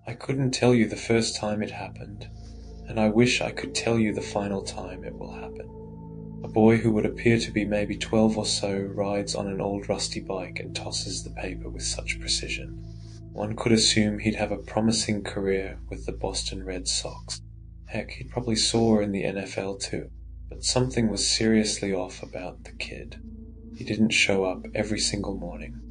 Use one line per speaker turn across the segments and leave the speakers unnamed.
I couldn't tell you the first time it happened, and I wish I could tell you the final time it will happen. A boy who would appear to be maybe 12 or so rides on an old rusty bike and tosses the paper with such precision. One could assume he'd have a promising career with the Boston Red Sox. Heck, he'd probably soar in the NFL too. But something was seriously off about the kid. He didn't show up every single morning.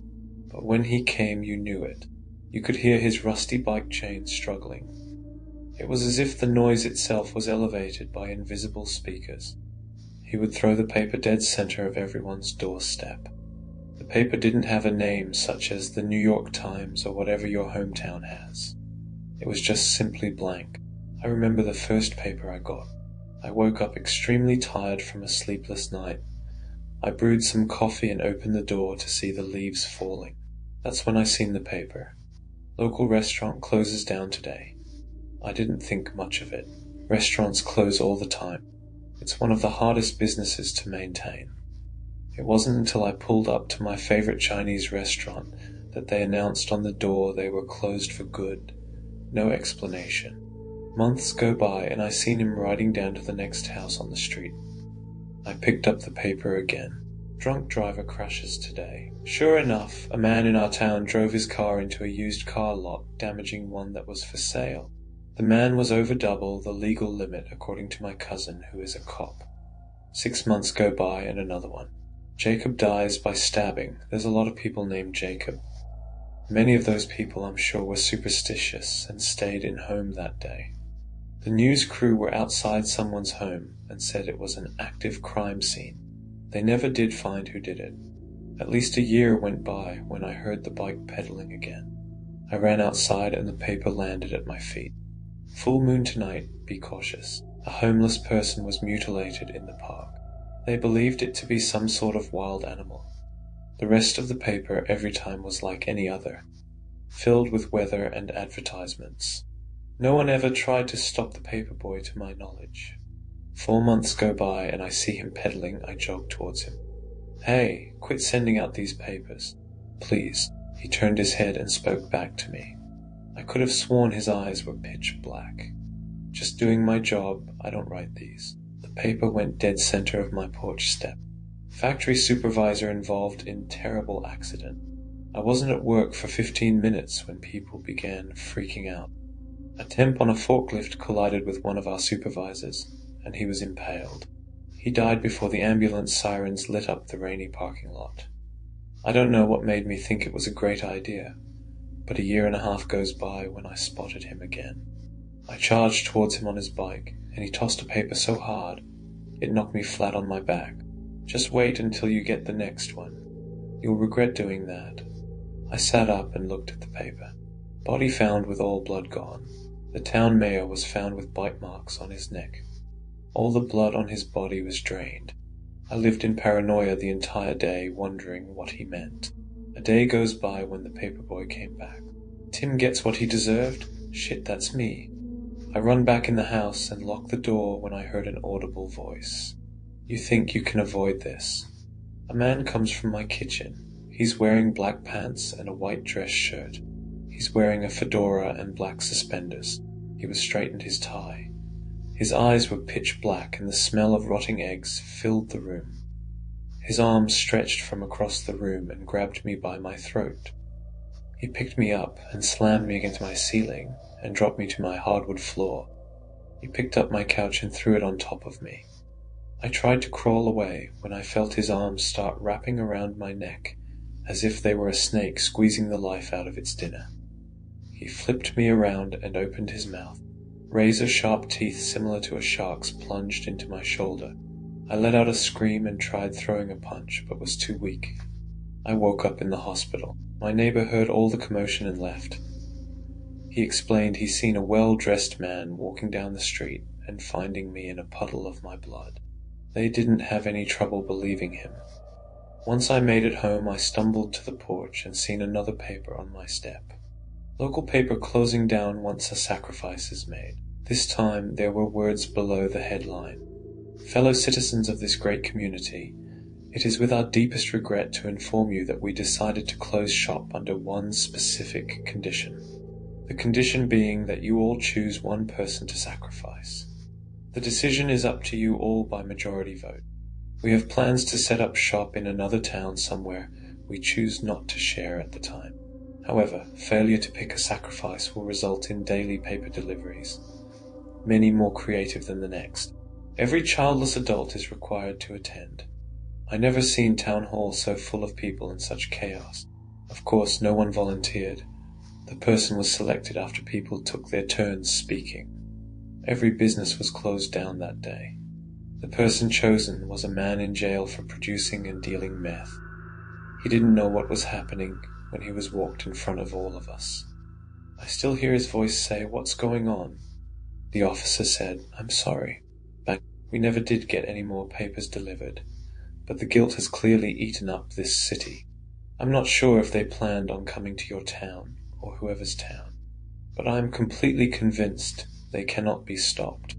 But when he came, you knew it. You could hear his rusty bike chain struggling. It was as if the noise itself was elevated by invisible speakers. He would throw the paper dead center of everyone's doorstep. The paper didn't have a name such as the New York Times or whatever your hometown has. It was just simply blank. I remember the first paper I got. I woke up extremely tired from a sleepless night. I brewed some coffee and opened the door to see the leaves falling. That's when I seen the paper. Local restaurant closes down today. I didn't think much of it. Restaurants close all the time. It's one of the hardest businesses to maintain. It wasn't until I pulled up to my favorite Chinese restaurant that they announced on the door they were closed for good. No explanation. Months go by and I seen him riding down to the next house on the street. I picked up the paper again. Drunk driver crashes today. Sure enough, a man in our town drove his car into a used car lot, damaging one that was for sale. The man was over double the legal limit according to my cousin, who is a cop. 6 months go by and another one. Jacob dies by stabbing. There's a lot of people named Jacob. Many of those people, I'm sure, were superstitious and stayed in home that day. The news crew were outside someone's home and said it was an active crime scene. They never did find who did it. At least a year went by when I heard the bike pedaling again. I ran outside and the paper landed at my feet. Full moon tonight, be cautious. A homeless person was mutilated in the park. They believed it to be some sort of wild animal. The rest of the paper every time was like any other, filled with weather and advertisements. No one ever tried to stop the paperboy to my knowledge. 4 months go by and I see him pedaling. I jog towards him. Hey, quit sending out these papers. Please. He turned his head and spoke back to me. I could have sworn his eyes were pitch black. Just doing my job, I don't write these. The paper went dead center of my porch step. Factory supervisor involved in terrible accident. I wasn't at work for 15 minutes when people began freaking out. A temp on a forklift collided with one of our supervisors, and he was impaled. He died before the ambulance sirens lit up the rainy parking lot. I don't know what made me think it was a great idea, but a year and a half goes by when I spotted him again. I charged towards him on his bike, and he tossed a paper so hard, it knocked me flat on my back. Just wait until you get the next one. You'll regret doing that. I sat up and looked at the paper. Body found with all blood gone. The town mayor was found with bite marks on his neck. All the blood on his body was drained. I lived in paranoia the entire day, wondering what he meant. A day goes by when the paperboy came back. Tim gets what he deserved? Shit, that's me. I run back in the house and lock the door when I heard an audible voice. You think you can avoid this? A man comes from my kitchen. He's wearing black pants and a white dress shirt. He's wearing a fedora and black suspenders. He was straightened his tie. His eyes were pitch black and the smell of rotting eggs filled the room. His arms stretched from across the room and grabbed me by my throat. He picked me up and slammed me against my ceiling and dropped me to my hardwood floor. He picked up my couch and threw it on top of me. I tried to crawl away when I felt his arms start wrapping around my neck as if they were a snake squeezing the life out of its dinner. He flipped me around and opened his mouth. Razor-sharp teeth similar to a shark's plunged into my shoulder. I let out a scream and tried throwing a punch, but was too weak. I woke up in the hospital. My neighbor heard all the commotion and left. He explained he'd seen a well-dressed man walking down the street and finding me in a puddle of my blood. They didn't have any trouble believing him. Once I made it home, I stumbled to the porch and seen another paper on my step. Local paper closing down once a sacrifice is made. This time there were words below the headline. Fellow citizens of this great community, it is with our deepest regret to inform you that we decided to close shop under one specific condition. the condition being that you all choose one person to sacrifice. The decision is up to you all by majority vote. We have plans to set up shop in another town somewhere we choose not to share at the time. However, failure to pick a sacrifice will result in daily paper deliveries, many more creative than the next. Every childless adult is required to attend. I never seen town hall so full of people in such chaos. Of course, no one volunteered. The person was selected after people took their turns speaking. Every business was closed down that day. The person chosen was a man in jail for producing and dealing meth. He didn't know what was happening when he was walked in front of all of us. I still hear his voice say, "What's going on?" The officer said, "I'm sorry. We never did get any more papers delivered, but the guilt has clearly eaten up this city. I'm not sure if they planned on coming to your town, or whoever's town, but I am completely convinced they cannot be stopped."